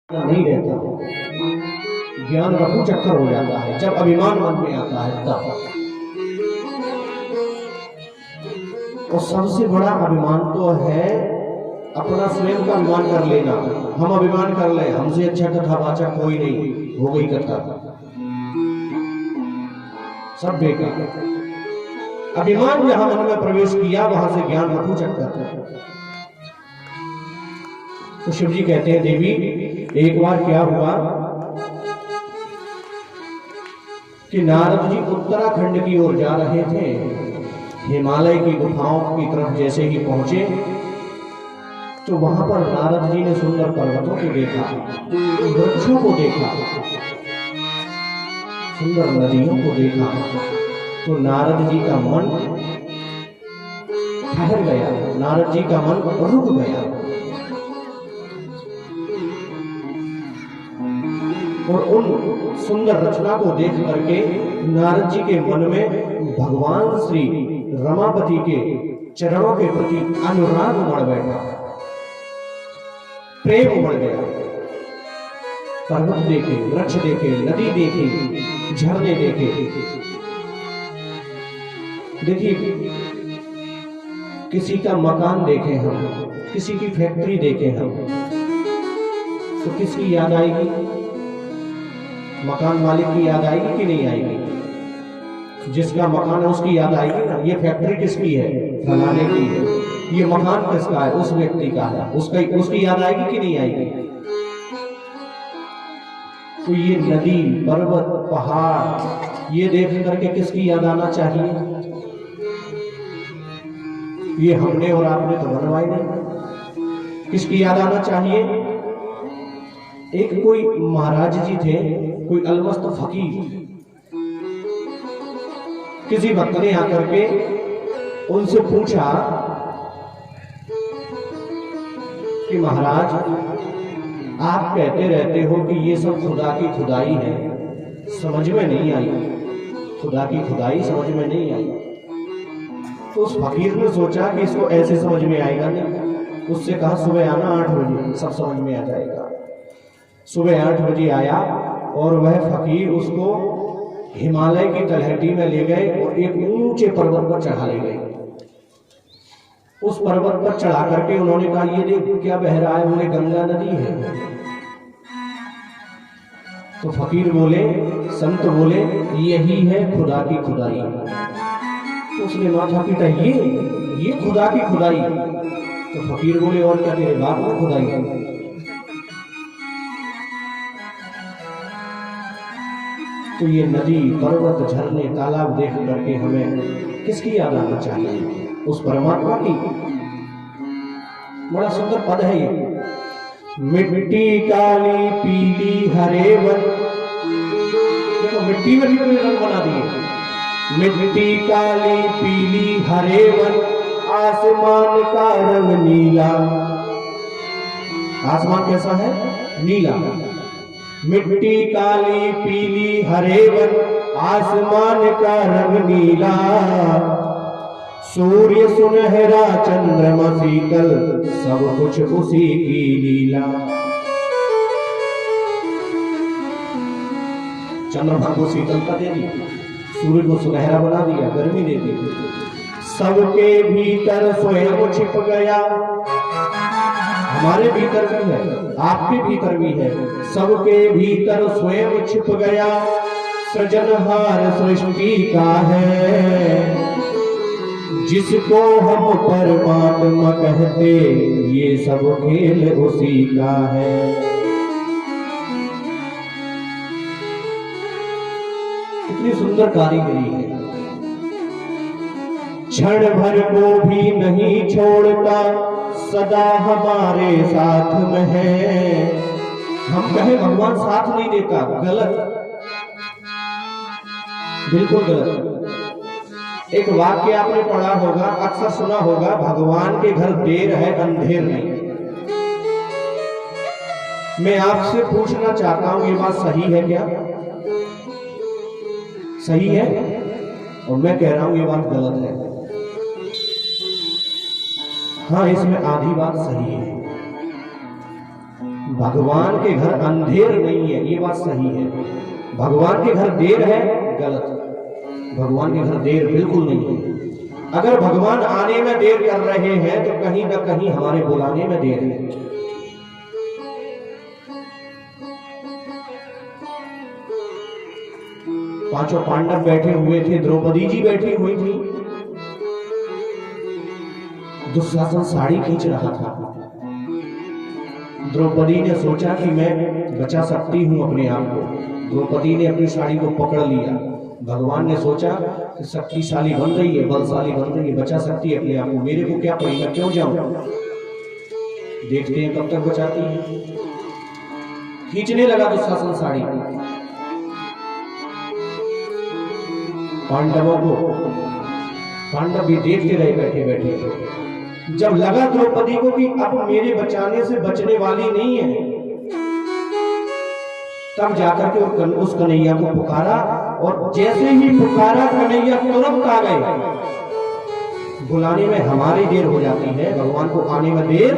नहीं रहता, ज्ञान रफू चक्कर हो जाता है जब अभिमान मन में आता है तब। और सबसे बड़ा अभिमान तो है अपना स्वयं का अभिमान कर लेना। हम अभिमान कर ले हमसे अच्छा कथावाचक कोई नहीं, हो गई कथा, सब बेकार। अभिमान जहां मन में प्रवेश किया वहां से ज्ञान रफू चक्कर। तो शिव जी कहते हैं देवी एक बार क्या हुआ कि नारद जी उत्तराखंड की ओर जा रहे थे। हिमालय की गुफाओं की तरफ जैसे ही पहुंचे तो वहां पर नारद जी ने सुंदर पर्वतों को देखा, वृक्षों को देखा, सुंदर नदियों को देखा। तो नारद जी का मन ठहर गया, नारद जी का मन रुक गया और उन सुंदर रचना को देख करके नारद जी के मन में भगवान श्री रमापति के चरणों के प्रति अनुराग उमड़ बैठा, प्रेम उमड़ गया। पर्वत देखे, वृक्ष देखे, नदी देखी, झरने देखे। देखिए किसी का मकान देखे हम, किसी की फैक्ट्री देखे हम, तो किसकी याद आएगी? मकान मालिक की याद आएगी कि नहीं आएगी? जिसका मकान है उसकी याद आएगी ना। ये फैक्ट्री किसकी है? फलाने की है। ये मकान किसका है? उस व्यक्ति का है। उसकी याद आएगी कि नहीं आएगी? तो ये नदी, पर्वत, पहाड़ ये देख करके किसकी याद आना चाहिए? ये हमने और आपने तो बनवाई नहीं। किसकी याद आना चाहिए? एक कोई महाराज जी थे, कोई अलमस्त फकीर। किसी भक्त ने आकर के उनसे पूछा कि महाराज आप कहते रहते हो कि ये सब खुदा की खुदाई है, समझ में नहीं आई, खुदा की खुदाई समझ में नहीं आई। तो उस फकीर ने सोचा कि इसको ऐसे समझ में आएगा नहीं। उससे कहा सुबह आना 8 बजे, सब समझ में आ जाएगा। सुबह 8 बजे आया और वह फकीर उसको हिमालय की तलहटी में ले गए और एक ऊंचे पर्वत पर चढ़ा ले गए। उस पर्वत पर चढ़ा करके उन्होंने कहा ये देख क्या बह रहा है? बोले गंगा नदी है। तो फकीर बोले, संत बोले यही है खुदा की खुदाई। तो उसने माथा पीटा, ये खुदा की खुदाई? तो फकीर बोले और क्या तेरे बाप ने खुदाई की? तो ये नदी, पर्वत, झरने, तालाब देख करके हमें किसकी याद आना चाहिए? उस परमात्मा की। बड़ा सुंदर पद है ये, मिट्टी काली पीली हरे वन। देखो मिट्टी में भी कोई रंग बना दिए। मिट्टी काली पीली हरे वन, आसमान का रंग नीला। आसमान कैसा है? नीला। मिट्टी काली पीली हरे वन, आसमान का रंग नीला। सूर्य सुनहरा, चंद्रमा शीतल, सब कुछ उसी की लीला। चंद्रमा को शीतलता दे दी, सूर्य को सुनहरा बना दिया, गर्मी दे दी। सबके भीतर स्वयं छिप गया। हमारे भीतर भी है, आपके भीतर भी है। सबके भीतर स्वयं छिप गया, सृजनहार सृष्टि का है। जिसको हम परमात्मा कहते, ये सब खेल उसी का है। कितनी सुंदर कारीगरी है। क्षण भर को भी नहीं छोड़ता, सदा हमारे साथ में है। हम कहें भगवान साथ नहीं देता, गलत, बिल्कुल गलत। एक वाक्य आपने पढ़ा होगा, अक्सर सुना होगा, भगवान के घर देर है अंधेर नहीं। मैं आपसे पूछना चाहता हूं ये बात सही है क्या? सही है? और मैं कह रहा हूं ये बात गलत है। हाँ, इसमें आधी बात सही है। भगवान के घर अंधेर नहीं है, ये बात सही है। भगवान के घर देर है, गलत। भगवान के घर देर बिल्कुल नहीं है। अगर भगवान आने में देर कर रहे हैं तो कहीं ना कहीं हमारे बुलाने में देर है। पांचों पांडव बैठे हुए थे, द्रौपदी जी बैठी हुई थी। दुशासन साड़ी खींच रहा था। द्रौपदी ने सोचा कि मैं बचा सकती हूं अपने आप को। द्रौपदी ने अपनी साड़ी को पकड़ लिया। भगवान ने सोचा कि शक्तिशाली बन रही है, बलशाली बन रही है, बचा सकती है अपने आप को, मेरे को क्या पड़ी, मैं क्यों जाऊं। देखते हैं कब तक बचाती है। खींचने लगा दुशासन साड़ी। पांडवों को, पांडव भी देखते रहे बैठे बैठे। जब लगा द्रौपदी को कि अब मेरे बचाने से बचने वाली नहीं है, तब जाकर के उस कन्हैया को पुकारा, और जैसे ही पुकारा कन्हैया तुरंत आ गए। बुलाने में हमारी देर हो जाती है, भगवान को आने में देर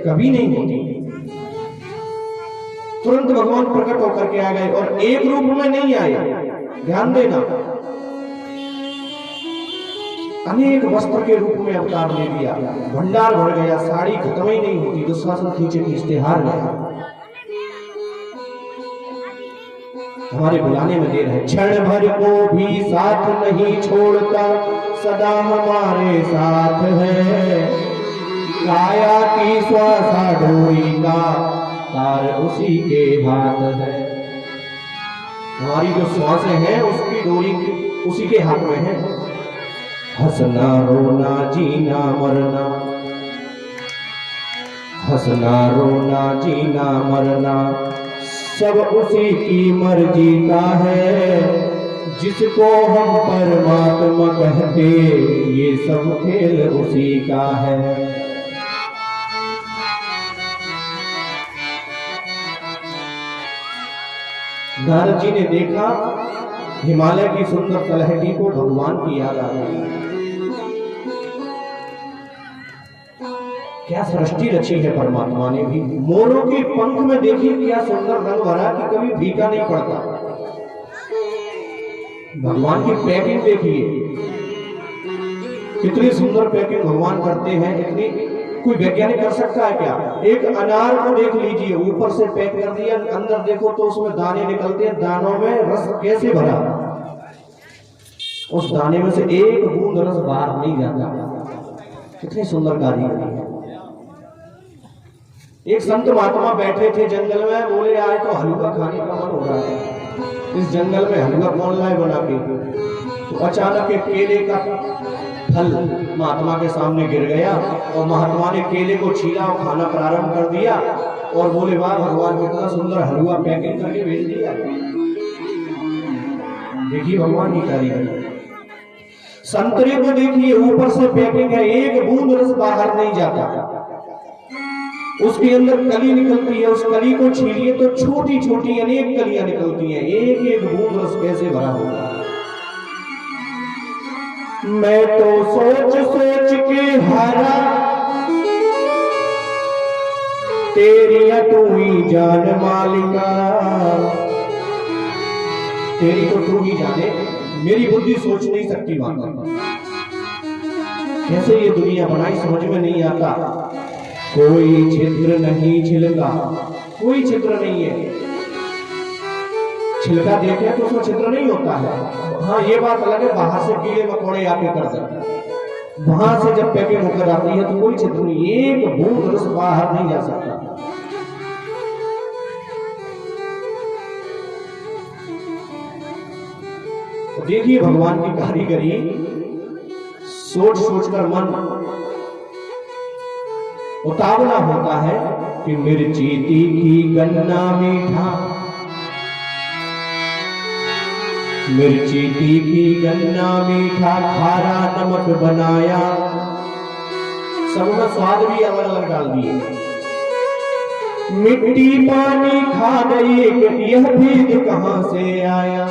कभी नहीं होती। तुरंत भगवान प्रकट होकर के आ गए, और एक रूप में नहीं आए, ध्यान देना, अनेक वस्त्र के रूप में अवतार ले लिया। भंडार भर गया, साड़ी खत्म ही नहीं होती। दुशासन खींचते हार गया। हमारे बुलाने में देर है। क्षण भर को भी साथ नहीं छोड़ता, सदा हमारे साथ है। काया की श्वासा डोरी का तार उसी के हाथ है। हमारी जो श्वासें हैं उसकी डोरी उसी के हाथ में है। हंसना रोना जीना मरना, हंसना रोना जीना मरना सब उसी की मर्जी का है। जिसको हम परमात्मा कहते, ये सब खेल उसी का है। नारद जी ने देखा हिमालय की सुंदर तलहटी को, भगवान की याद आ गई। क्या सृष्टि रची है परमात्मा ने भी। मोरों के पंख में देखिए क्या सुंदर रंग भरा कि कभी फीका नहीं पड़ता। भगवान की पैकिंग देखिए, कितनी सुंदर पैकिंग भगवान करते हैं। इतनी कोई वैज्ञानिक कर सकता है क्या। एक अनार को देख लीजिए, ऊपर से पैक कर दिया, अंदर देखो तो उसमें दाने निकलते हैं, दानों में रस कैसे भरा, उस दाने में से एक बूंद रस बाहर नहीं जाता। कितनी सुंदर कारीगरी है। एक संत महात्मा बैठे थे जंगल में, बोले आए तो हलवा खाने का मन हो रहा है, इस जंगल में हलवा कौन लाए बना के। तो अचानक एक केले का फल महात्मा के सामने गिर गया, और महात्मा ने केले को छीला और खाना प्रारंभ कर दिया, और बोले वाह भगवान कितना सुंदर हलवा पैकिंग करके भेज दिया। देखिए भगवान की कारीगरी। संतरे को देखिए, ऊपर से पैकिंग है, एक बूंद रस बाहर नहीं जाता, उसके अंदर कली निकलती है, उस कली को छीलिए तो छोटी छोटी अनेक कलियां निकलती हैं, एक एक बूंद रस कैसे भरा होगा। मैं तो सोच सोच के हारा, तेरी तू ही जान मालिका। तेरी तो तू ही जाने, मेरी बुद्धि सोच नहीं सकती बात। कैसे ये दुनिया बनाई समझ में नहीं आता। कोई छिद्र नहीं छिलका, कोई छिद्र नहीं है। छिलका देखे तो उसमें छिद्र नहीं होता है। हाँ ये बात अलग है, बाहर से कीड़े मकोड़े आके कर देते, वहां से जब पैकिंग होकर आती है तो कोई छिद्र नहीं, एक बूंद रस बाहर नहीं जा सकता। तो देखिए भगवान की कारीगरी, सोच सोच कर मन उतावला होता है कि मिर्ची तीखी गन्ना मीठा, मिर्ची तीखी गन्ना मीठा, खारा नमक बनाया। सब में स्वाद भी अलग अलग डाल दिए। मिट्टी पानी खा गई, यह भेद कहां से आया।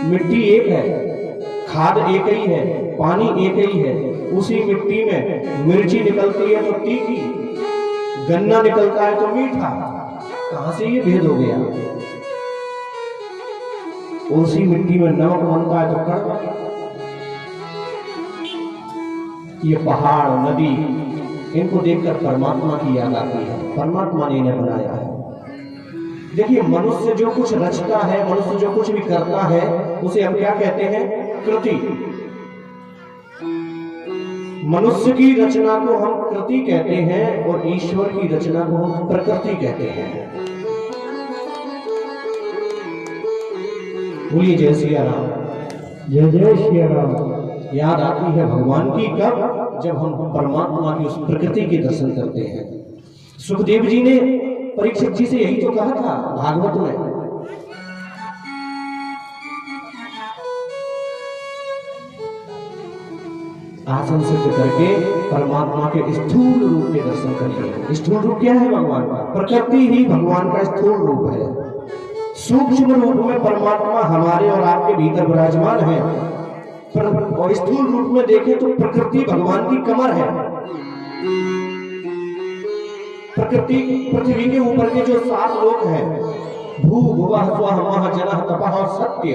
मिट्टी एक है, खाद एक ही है, पानी एक ही है, उसी मिट्टी में मिर्ची निकलती है तो तीखी, गन्ना निकलता है तो मीठा, कहां से ये भेद हो गया? उसी मिट्टी में नमक बनता है तो कड़वा। ये पहाड़ नदी इनको देखकर परमात्मा की याद आती है, परमात्मा ने इन्हें बनाया है। देखिए, मनुष्य जो कुछ रचता है, मनुष्य जो कुछ भी करता है, उसे हम क्या कहते हैं? कृति। मनुष्य की रचना को हम कृति कहते हैं और ईश्वर की रचना को हम प्रकृति कहते हैं। बोलिए जय सिया राम। जय जय श्री राम। याद आती है भगवान की कब? जब हम परमात्मा की उस प्रकृति के दर्शन करते हैं। सुखदेव जी ने परीक्षित जी से यही तो कहा था भागवत में, आसन सिद्ध करके परमात्मा के स्थूल रूप के दर्शन करिए। स्थूल रूप क्या है भगवान का? प्रकृति ही भगवान का स्थूल रूप है। सूक्ष्म रूप में परमात्मा हमारे और आपके भीतर विराजमान है, और स्थूल रूप में देखें तो प्रकृति भगवान की कमर है। प्रकृति पृथ्वी के ऊपर के जो 7 लोक हैं, भू भुवः स्वः महः जनः तपः और सत्य,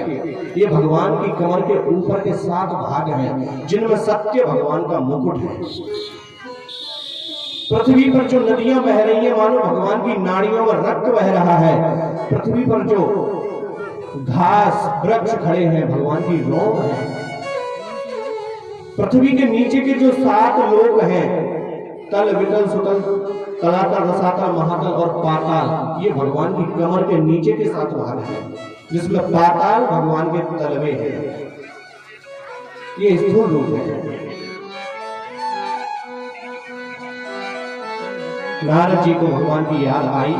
ये भगवान की कमर के ऊपर के 7 भाग हैं, जिनमें सत्य भगवान का मुकुट है। पृथ्वी पर जो नदियां बह रही हैं, मानो भगवान की नाड़ियों में रक्त बह रहा है। पृथ्वी पर जो घास वृक्ष खड़े हैं, भगवान की रोम है। पृथ्वी के नीचे के जो 7 लोक हैं, तल वितल सुतल तलातल रसातल महातल और पाताल, ये भगवान की कमर के नीचे के 7 भाग हैं, जिसमें पाताल भगवान के तलवे हैं। ये स्थूल रूप है। नारद जी को भगवान की याद आई।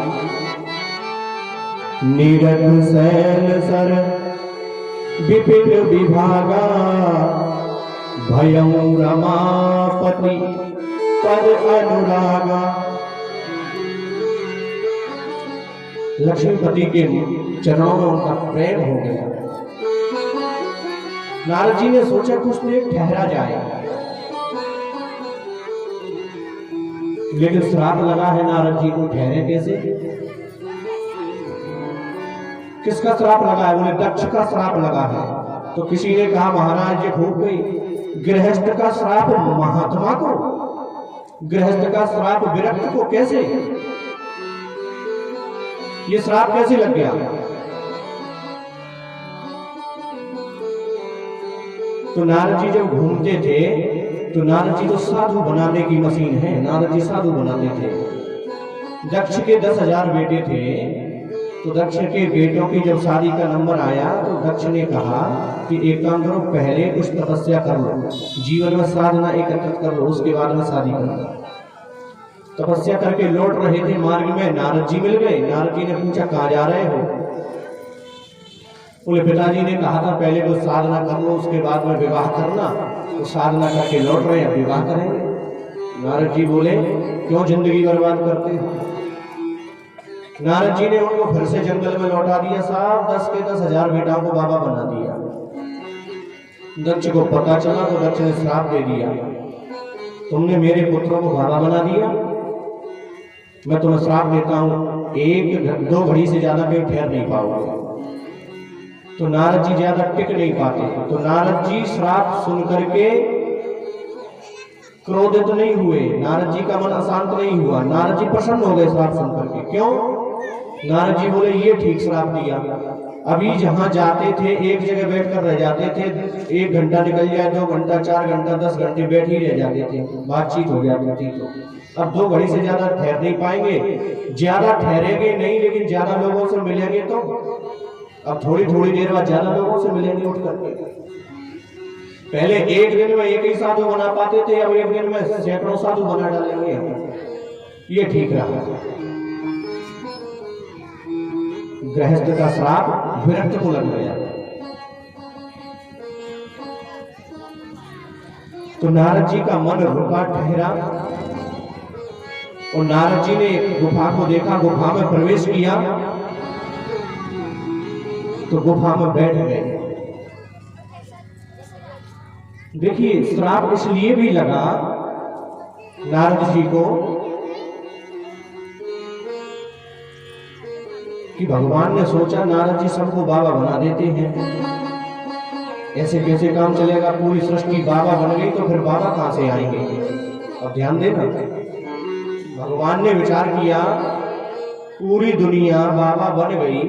नीरद सैल सर विपिन विभागा, भयं रमापति पद अनुरागा। लक्ष्मीपति के चरणों में उनका प्रेम हो गया। नारद जी ने सोचा कुछ देर ठहरा जाए, लेकिन श्राप लगा है नारद जी को, ठहरे कैसे? किसका श्राप लगा है? बोले दक्ष का श्राप लगा है। तो किसी ने कहा महाराज ये खूब गई, गृहस्थ का श्राप महात्मा को, गृहस्थ का श्राप विरक्त को, कैसे ये श्राप कैसे लग गया? तो नारद जी जब घूमते थे, तो नारद जी तो साधु बनाने की मशीन है, नारद जी साधु बनाते थे। दक्ष के 10,000 बेटे थे, तो दक्ष के बेटों की जब शादी का नंबर आया, तो दक्ष ने कहा कि एक काम करो, पहले कुछ तपस्या कर लो, जीवन में साधना एकत्रित कर लो, उसके बाद में शादी कर लो। तपस्या करके लौट रहे थे, मार्ग में नारद जी मिल गए। नारद जी ने पूछा कहाँ जा रहे हो? बोले पिताजी ने कहा था पहले कुछ साधना कर लो, उसके बाद में विवाह करना। तो साधना करके लौट रहे हैं, विवाह करेंगे। नारद जी बोले क्यों जिंदगी बर्बाद करते हो? नारद जी ने उनको फिर से जंगल में लौटा दिया। साहब 10 के 10,000 बेटाओं को बाबा बना दिया। दक्ष को पता चला तो दक्ष ने श्राप दे दिया, तुमने मेरे पुत्रों को बाबा बना दिया, मैं तुम्हें श्राप देता हूं, 1-2 घड़ी से ज्यादा कहीं ठहर नहीं पाओगे। तो नारद जी ज्यादा टिक नहीं पाते। तो नारद जी श्राप सुन करके क्रोधित नहीं हुए, नारद जी का मन अशांत नहीं हुआ, नारद जी प्रसन्न हो गए श्राप सुन करके। क्यों? नारद जी बोले ये ठीक श्राप दिया। अभी जहां जाते थे एक जगह बैठकर रह जाते थे, 1 घंटा निकल जाए, 2 घंटा, 4 घंटा, 10 घंटे बैठ ही रह जाते थे, बातचीत हो जाती थी। तो अब 2 घड़ी से ज्यादा ठहर नहीं पाएंगे, ज्यादा ठहरेंगे नहीं, लेकिन ज्यादा लोगों से मिलेंगे तो अब थोड़ी देर बाद ज्यादा लोगों से मिलेंगे उठ करके। पहले एक दिन में एक ही साधु बना पाते थे, अब एक दिन में सैकड़ों साधु बना डालेंगे। ये ठीक रहा। गृहस्थ का श्राप विरक्त को लग गया। तो नारद जी का मन रुका, ठहरा, और नारद जी ने गुफा को देखा, गुफा में प्रवेश किया, तो गुफा में बैठ गए। देखिए श्राप इसलिए भी लगा नारद जी को कि भगवान ने सोचा नारद जी सबको बाबा बना देते हैं, ऐसे कैसे काम चलेगा, पूरी सृष्टि बाबा बन गई तो फिर बाबा कहां से आएंगे। अब ध्यान देना, भगवान ने विचार किया पूरी दुनिया बाबा बन गई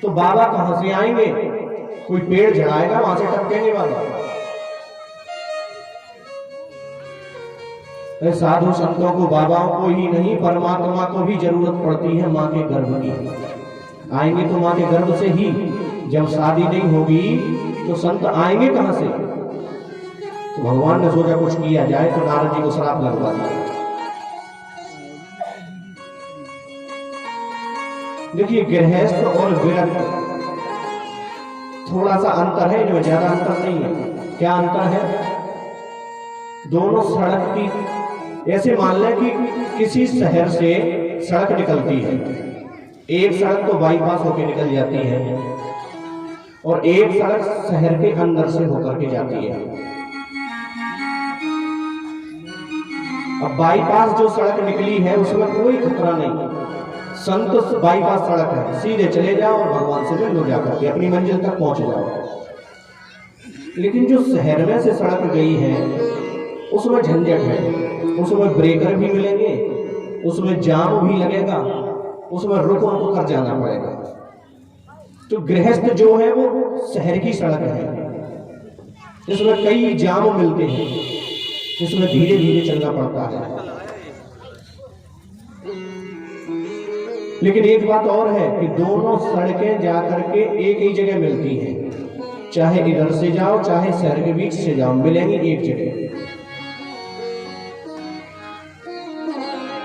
तो बाबा कहां से आएंगे, कोई पेड़ झड़ाएगा वहां से टपकेंगे बाबा। साधु संतों को, बाबाओं को ही नहीं परमात्मा को भी जरूरत पड़ती है मां के गर्भ की। आएंगे तो मां के गर्भ से ही, जब शादी नहीं होगी तो संत आएंगे कहां से। तो भगवान ने सोचा कुछ किया जाए, तो नारद जी को श्राप लगवा दिया। देखिए गृहस्थ और विरक्त थोड़ा सा अंतर है, इनमें ज्यादा अंतर नहीं है। क्या अंतर है, दोनों सड़क की, ऐसे मान लें कि किसी शहर से सड़क निकलती है, एक सड़क तो बाईपास होकर निकल जाती है और एक सड़क शहर के अंदर से होकर के जाती है। अब बाईपास जो सड़क निकली है उसमें कोई खतरा नहीं, संत बाईपास सड़क है, सीधे चले जाओ और भगवान से मिल लो, जाकर के अपनी मंजिल तक पहुंच जाओ। लेकिन जो शहर में से सड़क गई है उसमें झंझट है, उसमें ब्रेकर भी मिलेंगे, उसमें जाम भी लगेगा, उसमें रुक रुक कर जाना पड़ेगा। तो गृहस्थ जो है वो शहर की सड़क है, इसमें कई जाम मिलते हैं, इसमें धीरे धीरे चलना पड़ता है। लेकिन एक बात और है कि दोनों सड़कें जाकर के एक ही जगह मिलती हैं, चाहे इधर से जाओ चाहे शहर के बीच से जाओ, मिलेंगी एक जगह।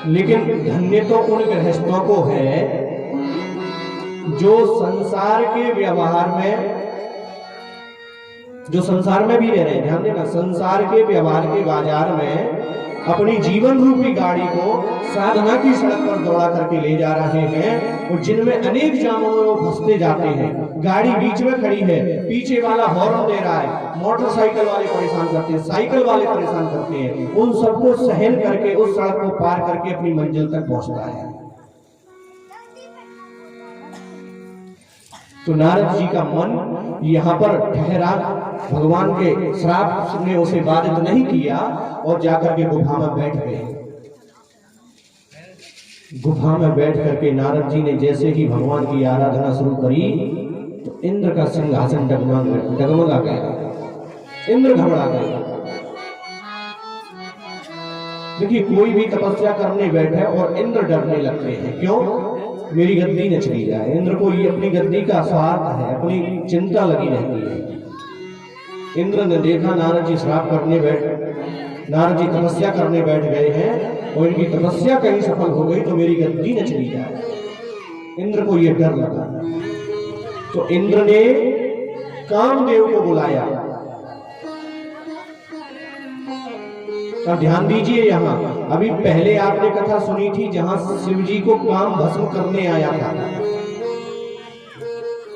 लेकिन धन्य तो उन गृहस्थों को है जो संसार के व्यवहार में, जो संसार में भी रह रहे हैं, ध्यान देना, संसार के व्यवहार के बाजार में अपनी जीवन रूपी गाड़ी को साधना की सड़क पर दौड़ा करके ले जा रहे हैं, और जिनमें अनेक जामों में वो फंसते जाते हैं। गाड़ी बीच में खड़ी है, पीछे वाला हॉर्न दे रहा है, मोटरसाइकिल वाले परेशान करते हैं, साइकिल वाले परेशान करते हैं, उन सबको सहन करके उस सड़क को पार करके अपनी मंजिल तक पहुंचता है। तो नारद जी का मन यहाँ पर ठहरा, भगवान के श्राप ने उसे बाधित नहीं किया और जाकर के गुफा में बैठ गए। गुफा में बैठ करके नारद जी ने जैसे ही भगवान की आराधना शुरू करी तो इंद्र का सिंहासन डगमगा गया, इंद्र घबरा गया। देखिए कोई भी तपस्या करने बैठे और इंद्र डरने लगते हैं, क्यों, मेरी गद्दी न चली जाए। इंद्र को ये अपनी गद्दी का स्वार्थ है, अपनी चिंता लगी रहती है। इंद्र ने देखा नारद जी श्राप करने नारद जी तपस्या करने बैठ गए हैं और इनकी तपस्या कहीं सफल हो गई तो मेरी गद्दी न चली जाए। इंद्र को यह डर लगा, तो इंद्र ने कामदेव को बुलाया। अब ध्यान दीजिए, यहां अभी पहले आपने कथा सुनी थी जहां शिव जी को काम भस्म करने आया था,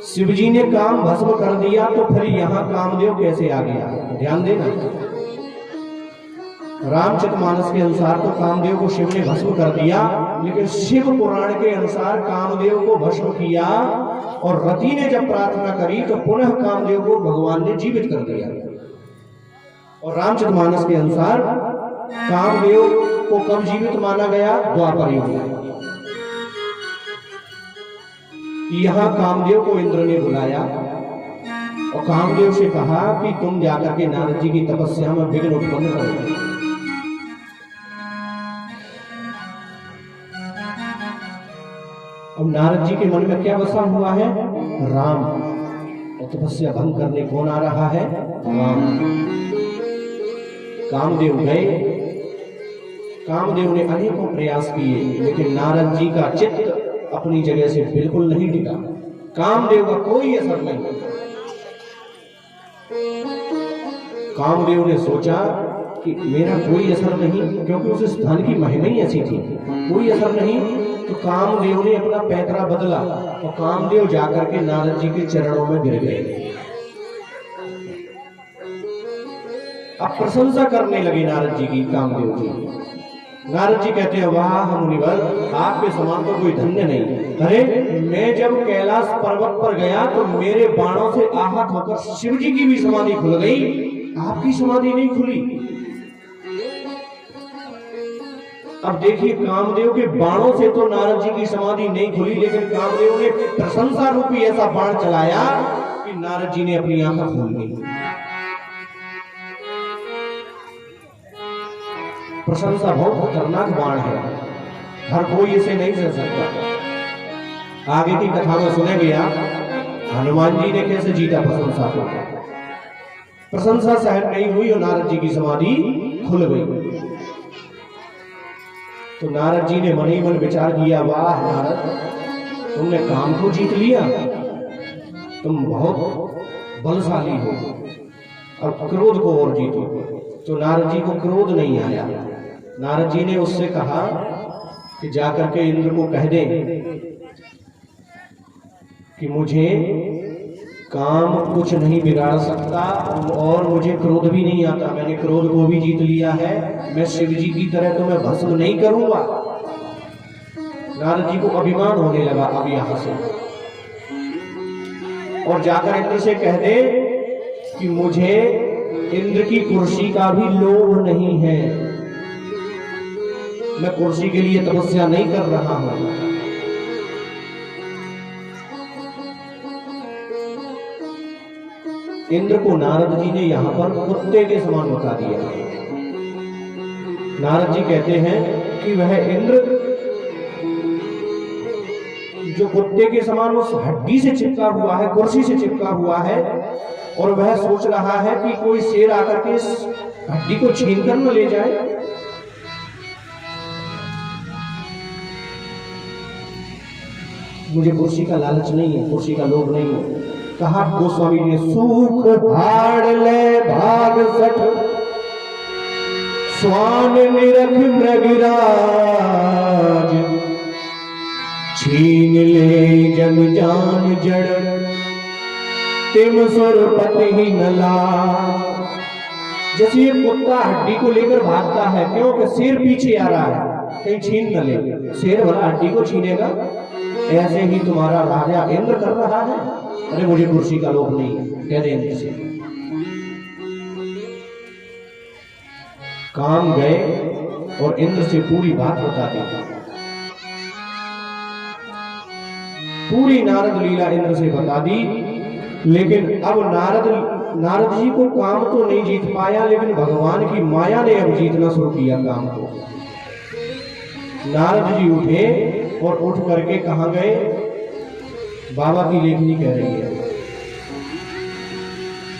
शिव जी ने काम भस्म कर दिया, तो फिर यहां कामदेव कैसे आ गया। ध्यान देना, रामचरितमानस के अनुसार तो कामदेव को शिव ने भस्म कर दिया, लेकिन शिव पुराण के अनुसार कामदेव को भस्म किया और रति ने जब प्रार्थना करी तो पुनः कामदेव को भगवान ने जीवित कर दिया। और रामचरितमानस के अनुसार कामदेव को कब जीवित माना गया, द्वापर युग में। यहां कामदेव को इंद्र ने बुलाया और कामदेव से कहा कि तुम जाकर के नारद जी की तपस्या में विघ्न उत्पन्न करो। अब नारद जी के मन में क्या बसा हुआ है, राम, और तपस्या भंग करने कौन आ रहा है, राम। कामदेव गए, कामदेव ने अनेकों प्रयास किए, लेकिन नारद जी का चित्त अपनी जगह से बिल्कुल नहीं टिका। कामदेव का कोई असर नहीं। कामदेव ने सोचा कि मेरा कोई असर नहीं, क्योंकि उस स्थान की महिमा ही ऐसी थी, कोई असर नहीं। तो कामदेव ने अपना पैतरा बदला और कामदेव जाकर के नारद जी के चरणों में गिर गए। अब प्रशंसा करने लगे नारद जी की, कामदेव जी नारद जी कहते हैं, वाह मुनिवर, आपके समान तो कोई धन्य नहीं। अरे मैं जब कैलाश पर्वत पर गया तो मेरे बाणों से आहत होकर शिव जी की भी समाधि खुल गई, आपकी समाधि नहीं खुली। अब देखिए, कामदेव के बाणों से तो नारद जी की समाधि नहीं खुली, लेकिन कामदेव ने प्रशंसा रूपी ऐसा बाण चलाया कि नारद जी ने अपनी आंखें खोल ली। प्रशंसा बहुत खतरनाक बाण है, हर कोई इसे नहीं सह सकता। आगे की कथा में सुनेंगे आप, हनुमान जी ने कैसे जीता प्रशंसा को। प्रशंसा सहन नहीं हुई और नारद जी की समाधि खुल गई। तो नारद जी ने मन ही मन विचार किया, वाह नारद, तुमने काम को जीत लिया, तुम बहुत बलशाली हो, अब क्रोध को और जीतो। तो नारद जी को क्रोध नहीं आया। नारद जी ने उससे कहा कि जाकर के इंद्र को कह दे कि मुझे काम कुछ नहीं बिगाड़ सकता और मुझे क्रोध भी नहीं आता, मैंने क्रोध को भी जीत लिया है, मैं शिव जी की तरह तो मैं भस्म नहीं करूंगा। नारद जी को अभिमान होने लगा अब यहां से, और जाकर इंद्र से कह दे कि मुझे इंद्र की कुर्सी का भी लोभ नहीं है, मैं कुर्सी के लिए तपस्या नहीं कर रहा हूं। इंद्र को नारद जी ने यहां पर कुत्ते के समान बता दिया। नारद जी कहते हैं कि वह इंद्र जो कुत्ते के समान उस हड्डी से चिपका हुआ है, कुर्सी से चिपका हुआ है, और वह सोच रहा है कि कोई शेर आकर के इस हड्डी को छीन कर न ले जाए। मुझे कुर्सी का लालच नहीं है, कुर्सी का लोभ नहीं है। कहा गोस्वामी ने, सुख भाड़ ले भाग सठ, स्वान निरख मृगराज, छीन ले जग जान जड़, तिम सुरपति ही न लाज। जैसे ये कुत्ता हड्डी को लेकर भागता है, क्योंकि शेर पीछे आ रहा है, कहीं छीन न ले, शेर भला हड्डी को छीनेगा, ऐसे ही तुम्हारा राजा इंद्र कर रहा है। अरे मुझे कुर्सी का लोभ नहीं, कह दे इंद्र से। काम गए और इंद्र से पूरी बात बता दी। पूरी नारद लीला इंद्र से बता दी, लेकिन अब नारद जी को काम तो नहीं जीत पाया, लेकिन भगवान की माया ने अब जीतना शुरू किया काम को। नारद जी उठे और उठ करके कहां गए, बाबा की लेखनी कह रही है,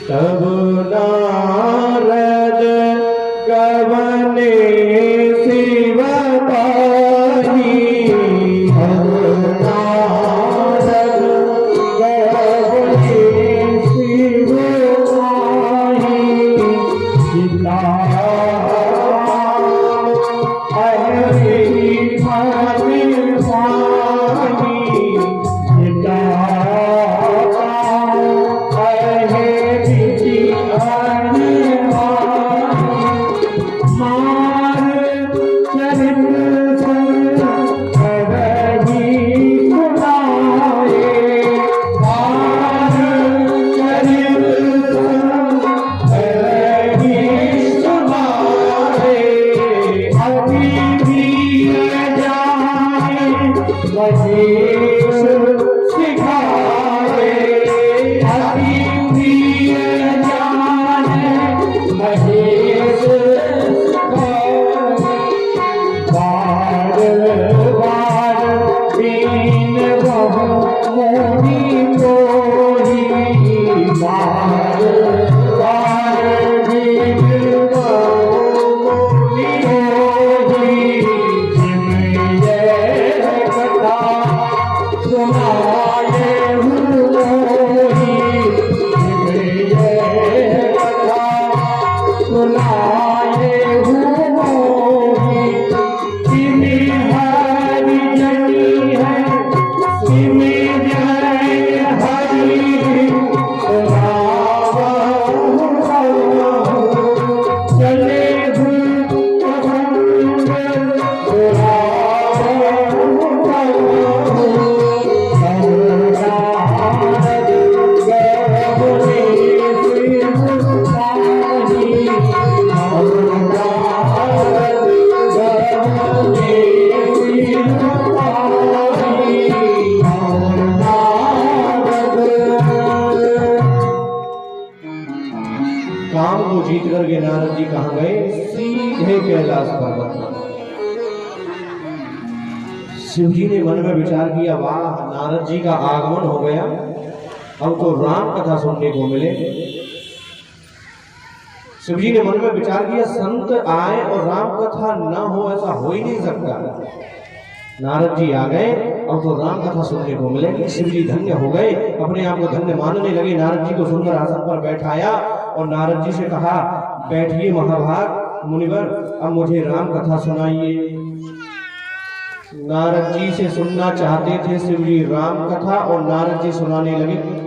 तब नारद गवने शिव पाही, नारद गवने शिव पाही, सीता कैलाश पर्वत पर। शिव जी ने मन में विचार किया, वाह, नारद जी का आगमन हो गया, अब तो राम कथा सुनने को मिले। शिव जी ने मन में विचार किया, संत आए और राम कथा न हो, ऐसा हो ही नहीं सकता। नारद जी आ गए, अब तो राम कथा सुनने को मिलेगी। शिव जी धन्य हो गए, अपने आप को धन्य मानने लगे। नारद जी को सुंदर आसन पर बैठाया और नारद जी से कहा, बैठिए महाभाग मुनिवर, अब मुझे राम कथा सुनाइए। नारद जी से सुनना चाहते थे शिव जी राम कथा और नारद जी सुनाने लगे।